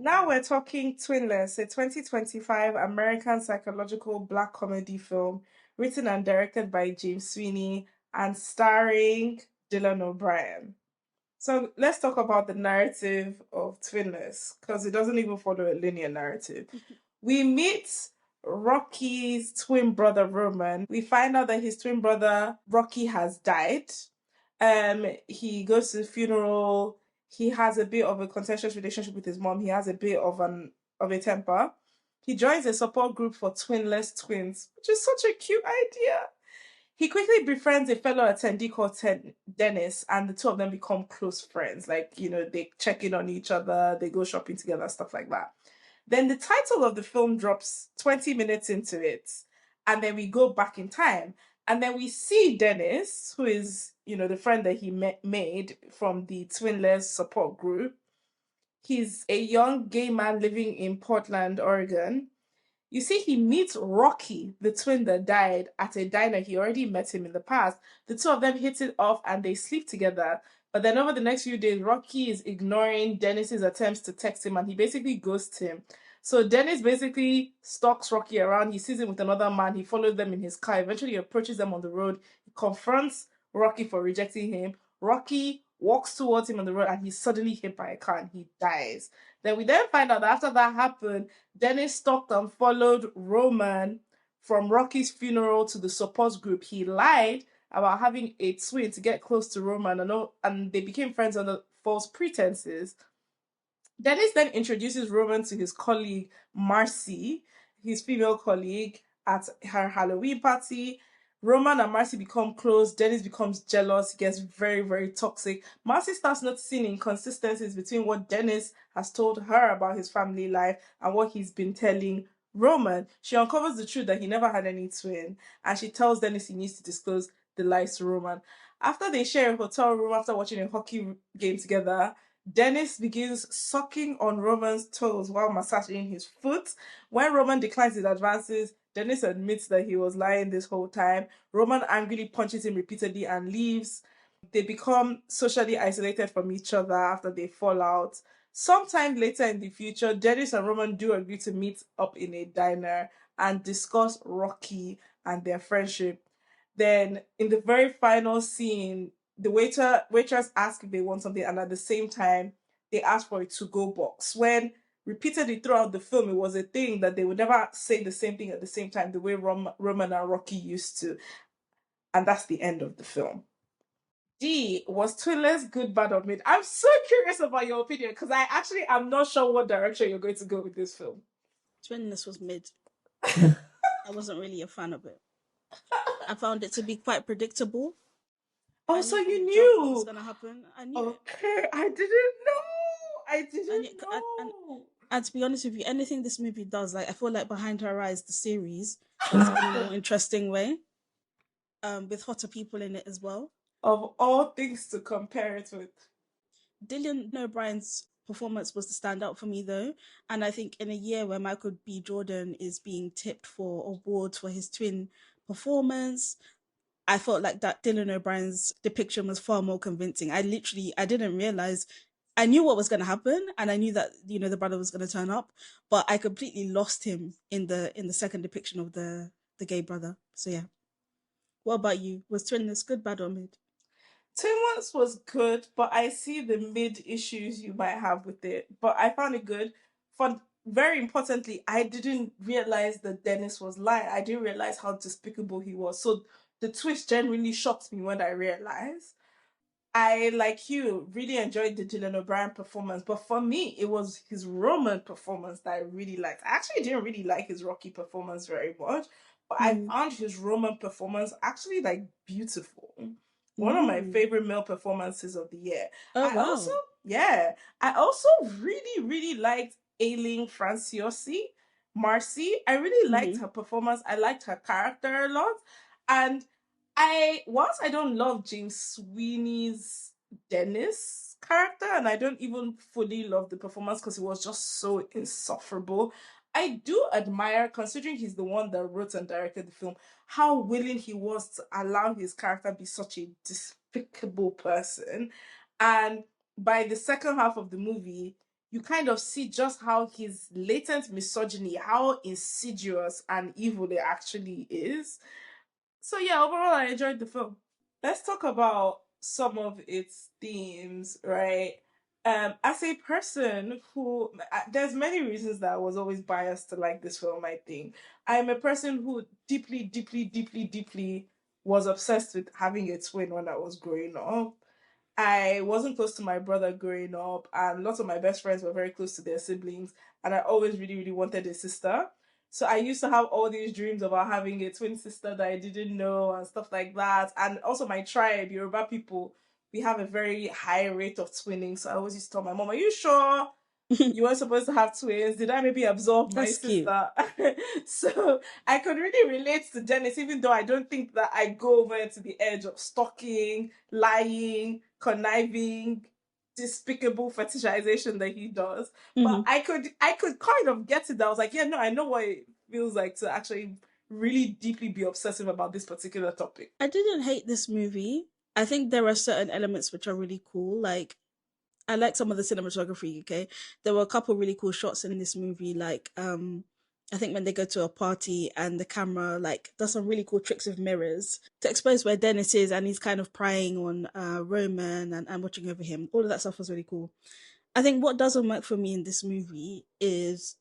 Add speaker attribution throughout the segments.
Speaker 1: Now we're talking Twinless, a 2025 American psychological black comedy film written and directed by James Sweeney and starring Dylan O'Brien. So let's talk about the narrative of Twinless because it doesn't even follow a linear narrative. We meet Rocky's twin brother Roman. We find out that his twin brother Rocky has died. He goes to the funeral. He has a bit of a contentious relationship with his mom. He has a bit of a temper. He joins a support group for twinless twins, which is such a cute idea. He quickly befriends a fellow attendee called Dennis, and the two of them become close friends. Like, they check in on each other, they go shopping together, stuff like that. Then the title of the film drops 20 minutes into it, and then we go back in time. And then we see Dennis, who is, the friend that he made from the Twinless support group. He's a young gay man living in Portland, Oregon. You see, he meets Rocky, the twin that died, at a diner. He already met him in the past. The two of them hit it off and they sleep together. But then over the next few days, Rocky is ignoring Dennis's attempts to text him and he basically ghosts him. So Dennis basically stalks Rocky around. He sees him with another man. He follows them in his car. Eventually, he approaches them on the road. He confronts Rocky for rejecting him. Rocky walks towards him on the road and he's suddenly hit by a car and he dies. Then we find out that after that happened, Dennis stalked and followed Roman from Rocky's funeral to the support group. He lied about having a twin to get close to Roman, and they became friends under false pretenses. Dennis then introduces Roman to his colleague Marcy, his female colleague, at her Halloween party. Roman and Marcy become close. Dennis becomes jealous. He gets very, very toxic. Marcy starts noticing inconsistencies between what Dennis has told her about his family life and what he's been telling Roman. She uncovers the truth that he never had any twin, and she tells Dennis he needs to disclose the lies to Roman. After they share a hotel room after watching a hockey game together, Dennis begins sucking on Roman's toes while massaging his foot. When Roman declines his advances, Dennis admits that he was lying this whole time. Roman angrily punches him repeatedly and leaves. They become socially isolated from each other after they fall out. Sometime later in the future, Dennis and Roman do agree to meet up in a diner and discuss Rocky and their friendship. Then, in the very final scene, the waitress ask if they want something, and at the same time, they ask for a to-go box. When repeatedly throughout the film, it was a thing that they would never say the same thing at the same time, the way Roman and Rocky used to, and that's the end of the film. D, was Twinless good, bad, or mid? I'm so curious about your opinion because I actually am not sure what direction you're going to go with this film.
Speaker 2: Twinless was mid. I wasn't really a fan of it. I found it to be quite predictable.
Speaker 1: Oh,
Speaker 2: I
Speaker 1: so
Speaker 2: knew from
Speaker 1: you
Speaker 2: the jump what was
Speaker 1: knew?
Speaker 2: gonna happen. I knew it.
Speaker 1: Okay, I didn't know. I
Speaker 2: And,
Speaker 1: didn't
Speaker 2: it,
Speaker 1: know.
Speaker 2: and to be honest with you, anything this movie does, like I feel like Behind Her Eyes, the series, does it in a more interesting way. With hotter people in it as well.
Speaker 1: Of all things to compare it with.
Speaker 2: Dylan O'Brien's performance was the standout for me though, and I think in a year where Michael B. Jordan is being tipped for awards for his twin performance, I felt like that Dylan O'Brien's depiction was far more convincing. I didn't realize. I knew what was going to happen, and I knew that the brother was going to turn up, but I completely lost him in the second depiction of the gay brother. So yeah, what about you? Was Twinless good, bad, or mid?
Speaker 1: Twinless was good, but I see the mid issues you might have with it. But I found it good. For very importantly, I didn't realize that Dennis was lying. I didn't realize how despicable he was. So the twist genuinely shocked me when I realized. I, like you, really enjoyed the Dylan O'Brien performance, but for me, it was his Roman performance that I really liked. I actually didn't really like his Rocky performance very much, but I
Speaker 2: Mm.
Speaker 1: found his Roman performance actually like beautiful. One of my
Speaker 2: Mm.
Speaker 1: favorite male performances of the year.
Speaker 2: Oh
Speaker 1: I also,
Speaker 2: wow.
Speaker 1: yeah, I also really, really liked Aileen Franciosi, Marcy. I really liked
Speaker 2: Mm-hmm.
Speaker 1: her performance. I liked her character a lot. And whilst I don't love James Sweeney's Dennis character, and I don't even fully love the performance because it was just so insufferable. I do admire, considering he's the one that wrote and directed the film, how willing he was to allow his character be such a despicable person. And by the second half of the movie, you kind of see just how his latent misogyny, how insidious and evil it actually is. So yeah, overall I enjoyed the film. Let's talk about some of its themes, right? As a person who, there's many reasons that I was always biased to like this film. I think I'm a person who deeply, deeply, deeply, deeply was obsessed with having a twin when I was growing up. I wasn't close to my brother growing up, and lots of my best friends were very close to their siblings, and I always really, really wanted a sister. So I used to have all these dreams about having a twin sister that I didn't know and stuff like that. And also my tribe, Yoruba people, we have a very high rate of twinning. So I always used to tell my mom, "Are you sure you weren't supposed to have twins? Did I maybe absorb my
Speaker 2: That's cute.
Speaker 1: sister?" So I could really relate to Dennis, even though I don't think that I go over to the edge of stalking, lying, conniving, despicable fetishization that he does. But
Speaker 2: Hmm.
Speaker 1: I could kind of get it. That I was like, yeah, no, I know what it feels like to actually really deeply be obsessive about this particular topic.
Speaker 2: I didn't hate this movie. I think there are certain elements which are really cool. Like I like some of the cinematography, okay? There were a couple really cool shots in this movie, like I think when they go to a party and the camera like does some really cool tricks with mirrors to expose where Dennis is and he's kind of prying on Roman and watching over him. All of that stuff was really cool. I think what doesn't work for me in this movie is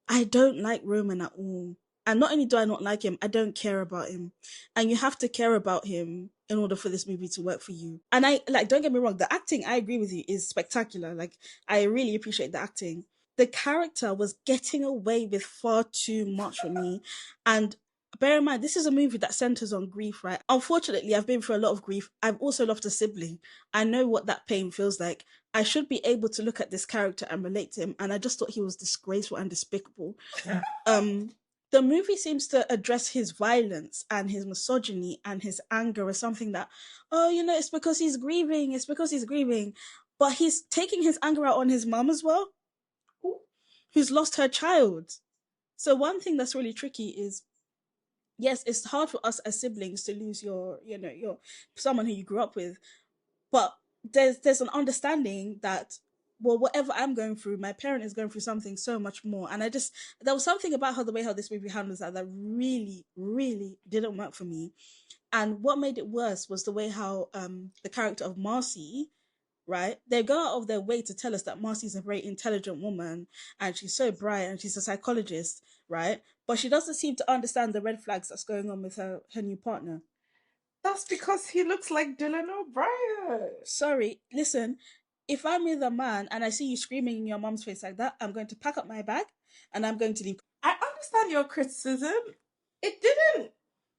Speaker 2: I don't like Roman at all. And not only do I not like him, I don't care about him. And you have to care about him in order for this movie to work for you. And I like, don't get me wrong, the acting, I agree with you, is spectacular. Like, I really appreciate the acting. The character was getting away with far too much for me. And bear in mind, this is a movie that centers on grief, right? Unfortunately, I've been through a lot of grief. I've also lost a sibling. I know what that pain feels like. I should be able to look at this character and relate to him, and I just thought he was disgraceful and despicable. Um, the movie seems to address his violence and his misogyny and his anger as something that, oh, you know, it's because he's grieving, it's because he's grieving. But he's taking his anger out on his mum as well, who's lost her child. So one thing that's really tricky is yes, it's hard for us as siblings to lose your, you know, your someone who you grew up with, but there's an understanding that well, whatever I'm going through, my parent is going through something so much more. And I just there was something about how the way how this movie handles that that really, really didn't work for me. And what made it worse was the way how the character of Marcy, right? They go out of their way to tell us that Marcy's a very intelligent woman and she's so bright and she's a psychologist, right? But she doesn't seem to understand the red flags that's going on with her new partner.
Speaker 1: That's because he looks like Dylan O'Brien.
Speaker 2: Sorry, listen, if I'm with a man and I see you screaming in your mom's face like that, I'm going to pack up my bag and I'm going to leave.
Speaker 1: I understand your criticism. It didn't.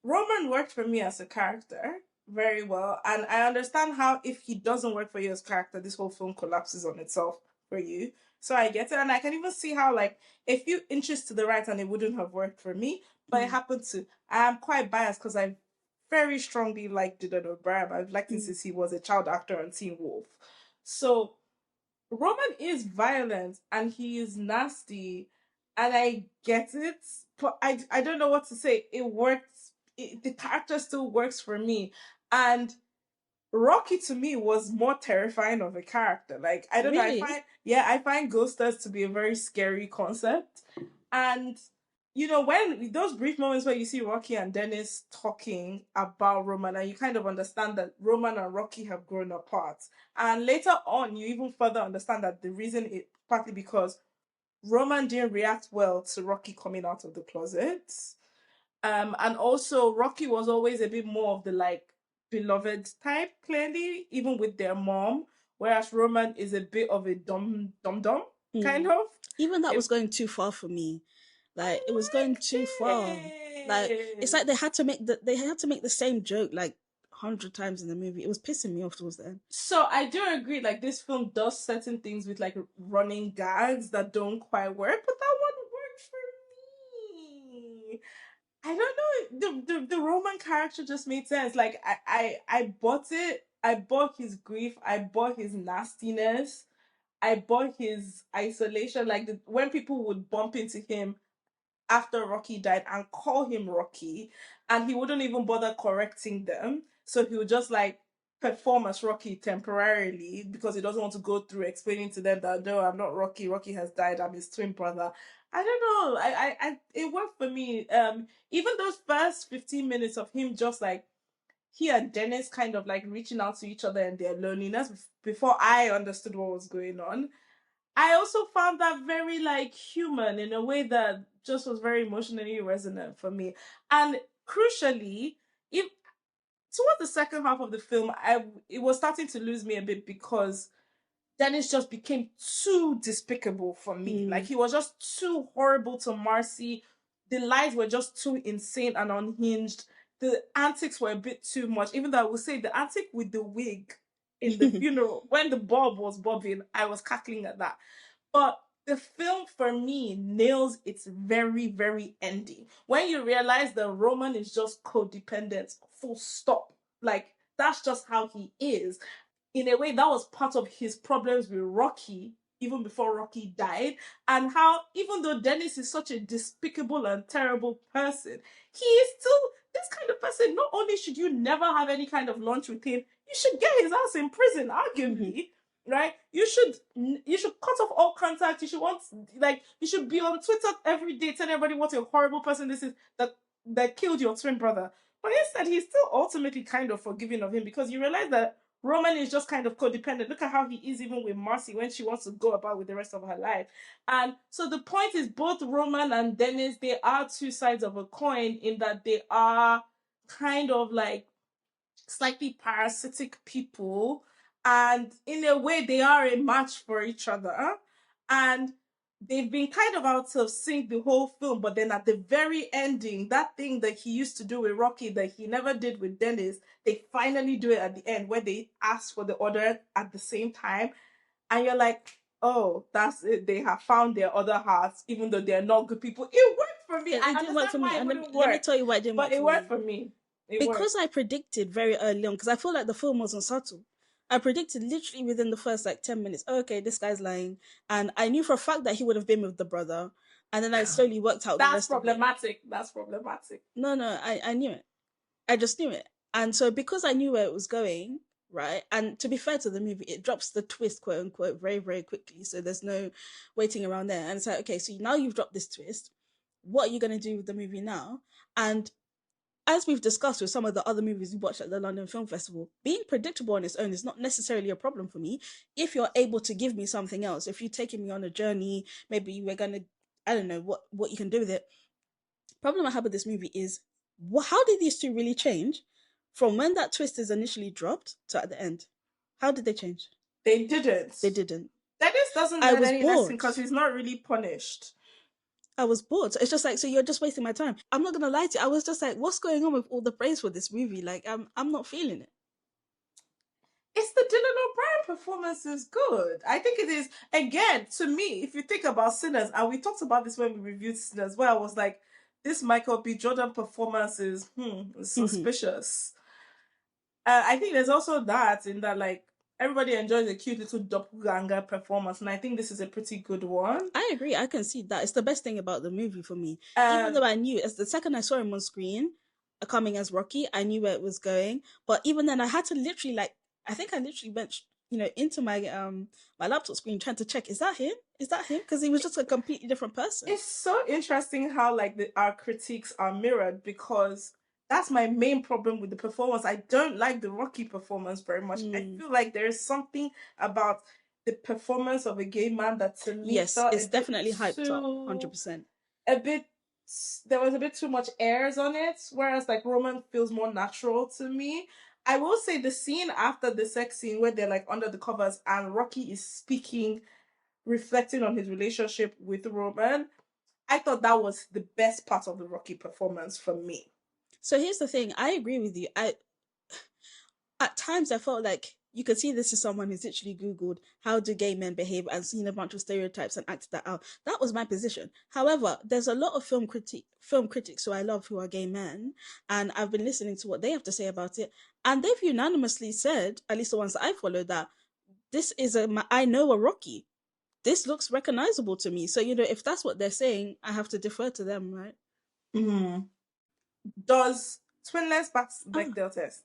Speaker 1: Roman worked for me as a character very well, and I understand how if he doesn't work for you as a character, this whole film collapses on itself for you. So I get it, and I can even see how like a few inches to the right, and it wouldn't have worked for me, but it
Speaker 2: Mm,
Speaker 1: happened to. I am quite biased because I very strongly liked Dylan O'Brien. I've liked him
Speaker 2: mm.
Speaker 1: since he was a child actor on Teen Wolf. So Roman is violent and he is nasty, and I get it, but I don't know what to say. It works. The character still works for me, and Rocky to me was more terrifying of a character. Like I don't know.
Speaker 2: Really?
Speaker 1: I find ghosters to be a very scary concept, and when those brief moments where you see Rocky and Dennis talking about Roman, and you kind of understand that Roman and Rocky have grown apart, and later on you even further understand that the reason is partly because Roman didn't react well to Rocky coming out of the closet. And also Rocky was always a bit more of the like beloved type, clearly, even with their mom, whereas Roman is a bit of a dumb kind
Speaker 2: Mm.
Speaker 1: of.
Speaker 2: Even that
Speaker 1: It,
Speaker 2: was going too far for me. Like it was
Speaker 1: I
Speaker 2: going
Speaker 1: liked
Speaker 2: too far. Like it's like
Speaker 1: it.
Speaker 2: they had to make the same joke like 100 times in the movie. It was pissing me off towards the end.
Speaker 1: So I do agree, like this film does certain things with like running gags that don't quite work, but that one worked for me. I don't know. The Roman character just made sense. Like I bought it. I bought his grief. I bought his nastiness. I bought his isolation. Like when people would bump into him after Rocky died and call him Rocky, and he wouldn't even bother correcting them. So he would just like perform as Rocky temporarily because he doesn't want to go through explaining to them that no, I'm not Rocky. Rocky has died. I'm his twin brother. I don't know. It worked for me. Even those first 15 minutes of him just like he and Dennis kind of like reaching out to each other and their loneliness before I understood what was going on. I also found that very like human in a way that just was very emotionally resonant for me. And crucially, if towards the second half of the film, it was starting to lose me a bit because Dennis just became too despicable for me. Like he was just too horrible to Marcy. The lies were just too insane and unhinged. The antics were a bit too much. Even though I would say the antic with the wig in the funeral, when the bob was bobbing, I was cackling at that. But the film for me nails its very, very ending. When you realize that Roman is just codependent, full stop. Like that's just how he is. In a way, that was part of his problems with Rocky, even before Rocky died. And how, even though Dennis is such a despicable and terrible person, he is still this kind of person. Not only should you never have any kind of lunch with him, you should get his ass in prison, arguably. Right? You should cut off all contact. You should you should be on Twitter every day telling everybody what a horrible person this is that killed your twin brother. But instead, he's still ultimately kind of forgiving of him because you realize that Roman is just kind of codependent. Look at how he is even with Marcy when she wants to go about with the rest of her life. And so the point is both Roman and Dennis, they are two sides of a coin in that they are kind of like slightly parasitic people, and in a way they are a match for each other, and they've been kind of out of sync the whole film. But then at the very ending, that thing that he used to do with Rocky that he never did with Dennis, they finally do it at the end where they ask for the order at the same time, and you're like, oh, that's it, they have found their other halves even though they're not good people. It worked for me. I
Speaker 2: didn't work for
Speaker 1: understand
Speaker 2: me.
Speaker 1: why it
Speaker 2: And
Speaker 1: wouldn't
Speaker 2: let me
Speaker 1: work,
Speaker 2: tell you why it didn't
Speaker 1: but
Speaker 2: work
Speaker 1: it
Speaker 2: for
Speaker 1: worked
Speaker 2: me.
Speaker 1: for me. It
Speaker 2: Because
Speaker 1: worked.
Speaker 2: I predicted very early on, because I feel like the film wasn't subtle. I predicted literally within the first like 10 minutes, oh, okay, this guy's lying. And I knew for a fact that he would have been with the brother. And then I slowly worked out the
Speaker 1: That's
Speaker 2: rest of it.
Speaker 1: problematic. That's problematic.
Speaker 2: No, I knew it. I just knew it. And so because I knew where it was going, right? And to be fair to the movie, it drops the twist, quote unquote, very, very quickly. So there's no waiting around there. And it's like, okay, so now you've dropped this twist. What are you going to do with the movie now? And as we've discussed with some of the other movies we watched at the London Film Festival, being predictable on its own is not necessarily a problem for me. If you're able to give me something else, if you're taking me on a journey, maybe we're gonna, I don't know what you can do with it. Problem I have with this movie is, how did these two really change from when that twist is initially dropped to at the end? How did they change?
Speaker 1: They didn't.
Speaker 2: They didn't.
Speaker 1: Dennis doesn't
Speaker 2: I
Speaker 1: learn
Speaker 2: was
Speaker 1: any lesson
Speaker 2: bored.
Speaker 1: because he's not really punished.
Speaker 2: I was bored. So it's just like, so you're just wasting my time. I'm not gonna lie to you. I was just like, what's going on with all the praise for this movie? Like, I'm not feeling it.
Speaker 1: It's the Dylan O'Brien performance is good. I think it is, again, to me, if you think about Sinners, and we talked about this when we reviewed Sinners, where I was like, this Michael B. Jordan performance is suspicious. I think there's also that in that like everybody enjoys a cute little doppelganger performance, and I think this is a pretty good one.
Speaker 2: I agree. I can see that. It's the best thing about the movie for me. Even
Speaker 1: Um,
Speaker 2: though I knew, as the second I saw him on screen, coming as Rocky, I knew where it was going. But even then, I had to literally like, I think I literally went, into my laptop screen trying to check, is that him? Is that him? Because he was just a completely different person.
Speaker 1: it's so interesting how like our critiques are mirrored because that's my main problem with the performance. I don't like the Rocky performance very much. I feel like there is something about the performance of a gay man that to me
Speaker 2: Yes,
Speaker 1: felt a
Speaker 2: it's
Speaker 1: bit
Speaker 2: definitely hyped up,
Speaker 1: too
Speaker 2: 100%.
Speaker 1: a bit there was a bit too much airs on it, whereas like Roman feels more natural to me. I will say the scene after the sex scene where they're like under the covers and Rocky is speaking, reflecting on his relationship with Roman. I thought that was the best part of the Rocky performance for me.
Speaker 2: So here's the thing. I agree with you. At times I felt like you could see this is someone who's literally Googled how do gay men behave and seen a bunch of stereotypes and acted that out. That was my position. However, there's a lot of film critics who I love who are gay men, and I've been listening to what they have to say about it, and they've unanimously said, at least the ones that I followed, that this is I know a Rocky. This looks recognizable to me. So, if that's what they're saying, I have to defer to them, right?
Speaker 1: Mm. Does Twinless pass
Speaker 2: Oh,
Speaker 1: Bechdel test?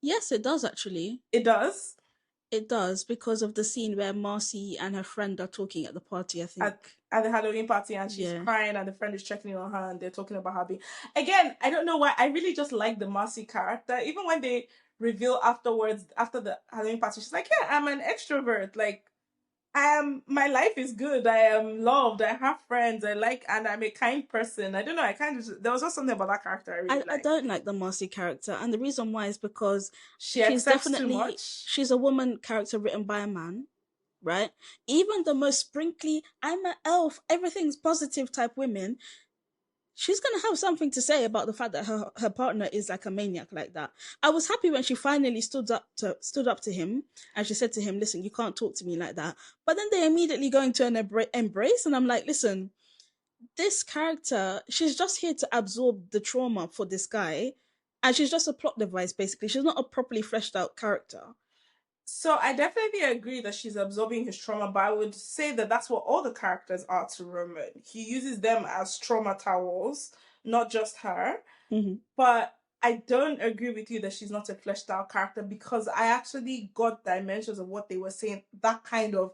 Speaker 2: Yes, it does actually.
Speaker 1: It does.
Speaker 2: It does because of the scene where Marcy and her friend are talking at the party, I
Speaker 1: at
Speaker 2: think.
Speaker 1: at the Halloween party, and she's
Speaker 2: Yeah.
Speaker 1: crying and the friend is checking in on her and they're talking about her being, again, I don't know why I really just like the Marcy character. Even when they reveal afterwards after the Halloween party, she's like, yeah, I'm an extrovert. Like, I am, my life is good. I am loved. I have friends. I like, and I'm a kind person. I don't know. I kind of, there was just something about that character I really
Speaker 2: I
Speaker 1: like.
Speaker 2: don't like the Marcy character, and the reason why is because
Speaker 1: She accepts too much.
Speaker 2: she's a woman character written by a man, right? Even the most sprinkly, I'm an elf, everything's positive type women, she's gonna have something to say about the fact that her partner is like a maniac like that. I was happy when she finally stood up to him and she said to him, "Listen, you can't talk to me like that." But then they immediately go into an embrace, and I'm like, "Listen, this character, she's just here to absorb the trauma for this guy, and she's just a plot device basically. She's not a properly fleshed out character."
Speaker 1: So I definitely agree that she's absorbing his trauma, but I would say that that's what all the characters are to Roman. He uses them as trauma towels, not just her.
Speaker 2: Mm-hmm.
Speaker 1: But I don't agree with you that she's not a fleshed out character, because I actually got dimensions of what they were saying that kind of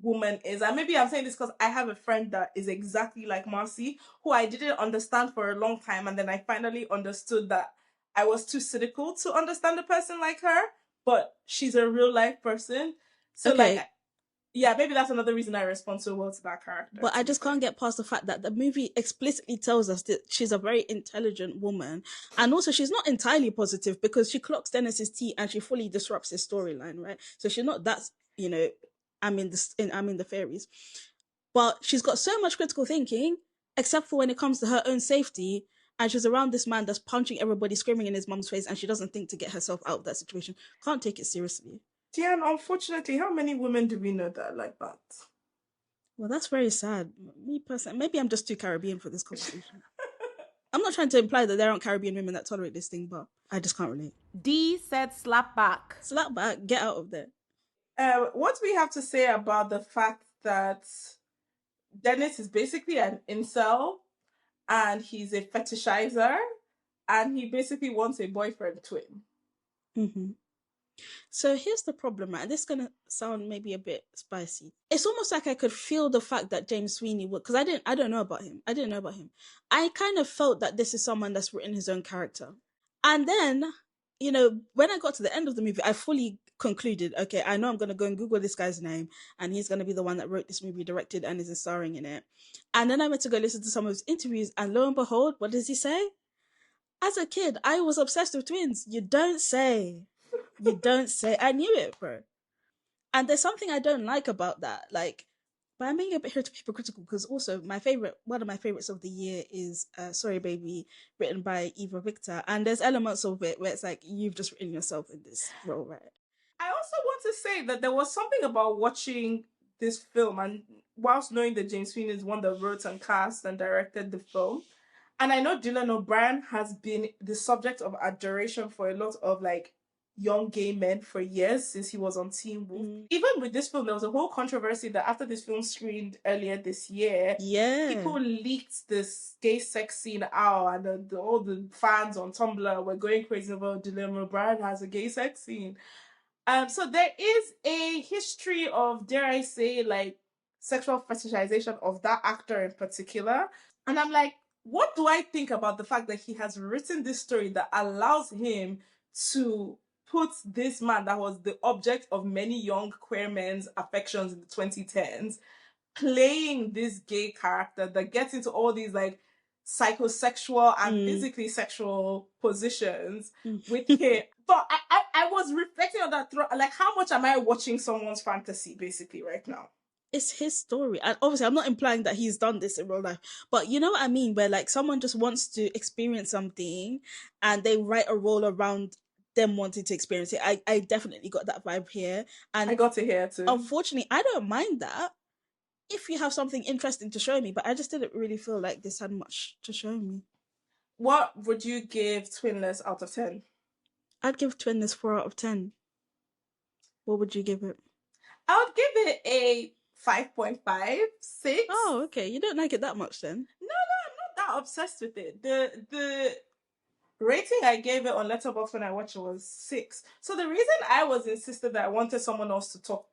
Speaker 1: woman is. And maybe I'm saying this because I have a friend that is exactly like Marcy, who I didn't understand for a long time. And then I finally understood that I was too cynical to understand a person like her, but she's a real life person. So, like,
Speaker 2: Okay,
Speaker 1: yeah, maybe that's another reason I respond so well to that character,
Speaker 2: but I
Speaker 1: to be
Speaker 2: just can't
Speaker 1: fair.
Speaker 2: get past the fact that the movie explicitly tells us that she's a very intelligent woman, and also she's not entirely positive because she clocks Dennis's tea and she fully disrupts his storyline, right? So she's not that, you know, I'm in the fairies, but she's got so much critical thinking, except for when it comes to her own safety. And she's around this man that's punching everybody, screaming in his mum's face, and she doesn't think to get herself out of that situation. Can't take it seriously.
Speaker 1: Yeah, and unfortunately, how many women do we know that are like that?
Speaker 2: Well, that's very sad. Me personally, maybe I'm just too Caribbean for this conversation. I'm not trying to imply that there aren't Caribbean women that tolerate this thing, but I just can't relate.
Speaker 3: D said slap back.
Speaker 2: Slap back, get out of there.
Speaker 1: What do we have to say about the fact that Dennis is basically an incel and he's a fetishizer and he basically wants a boyfriend twin?
Speaker 2: Mm-hmm. So here's the problem, right? This is gonna sound maybe a bit spicy. It's almost like I could feel the fact that James Sweeney would, because I don't know about him. I didn't know about him. I kind of felt that this is someone that's written his own character. And then, when I got to the end of the movie, I fully concluded, okay, I know I'm gonna go and Google this guy's name, and he's gonna be the one that wrote this movie, directed, and is starring in it. And then I went to go listen to some of his interviews, and lo and behold, what does he say? As a kid, I was obsessed with twins. You don't say. You don't say. I knew it, bro. And there's something I don't like about that. Like, but I'm being a bit hypocritical because also one of my favorites of the year is Sorry Baby, written by Eva Victor. And there's elements of it where it's like, you've just written yourself in this role, right?
Speaker 1: I also want to say that there was something about watching this film, and whilst knowing that James Sweeney is one that wrote and cast and directed the film, and I know Dylan O'Brien has been the subject of adoration for a lot of like young gay men for years since he was on Teen Wolf.
Speaker 2: Mm.
Speaker 1: Even with this film, there was a whole controversy that after this film screened earlier this year,
Speaker 2: Yeah.
Speaker 1: people leaked this gay sex scene out, and all the fans on Tumblr were going crazy about Dylan O'Brien has a gay sex scene. So there is a history of, dare I say, like sexual fetishization of that actor in particular. And I'm like, what do I think about the fact that he has written this story that allows him to put this man that was the object of many young queer men's affections in the 2010s, playing this gay character that gets into all these like psychosexual and physically sexual positions with him. But I was reflecting on that throughout, like, how much am I watching someone's fantasy basically right now?
Speaker 2: It's his story. And obviously, I'm not implying that he's done this in real life, but you know what I mean? Where like someone just wants to experience something and they write a role around them wanting to experience it. I definitely got that vibe here. And
Speaker 1: I got to hear too.
Speaker 2: unfortunately, I don't mind that if you have something interesting to show me, but I just didn't really feel like this had much to show me.
Speaker 1: What would you give Twinless out of 10?
Speaker 2: I'd give Twinless 4 out of 10. What would you give it?
Speaker 1: I would give it a 5.5, 6.
Speaker 2: Oh, okay. You don't like it that much then?
Speaker 1: No, I'm not that obsessed with it. The rating I gave it on Letterboxd when I watched it was 6. So the reason I was insisted that I wanted someone else to talk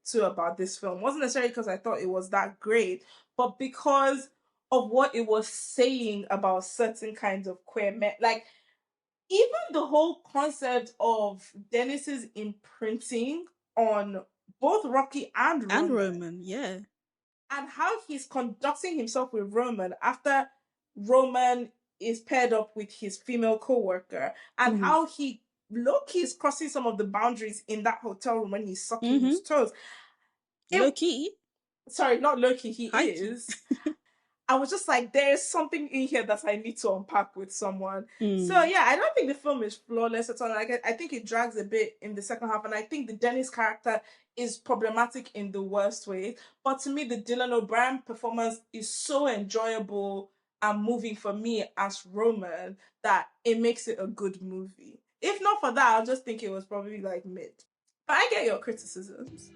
Speaker 1: to about this film wasn't necessarily because I thought it was that great, but because of what it was saying about certain kinds of queer men. Like, even the whole concept of Dennis's imprinting on both Rocky and
Speaker 2: And
Speaker 1: Roman,
Speaker 2: Roman, yeah.
Speaker 1: and how he's conducting himself with Roman after Roman is paired up with his female co-worker, and how he low-key is crossing some of the boundaries in that hotel room when he's sucking his toes.
Speaker 2: Low key.
Speaker 1: Sorry, not low-key, he
Speaker 2: High
Speaker 1: is. I was just like, there's something in here that I need to unpack with someone. So yeah, I don't think the film is flawless at all. Like, I think it drags a bit in the second half, and I think the Dennis character is problematic in the worst way. But to me, the Dylan O'Brien performance is so enjoyable and moving for me as Roman that it makes it a good movie. If not for that, I'll just think it was probably like mid. But I get your criticisms.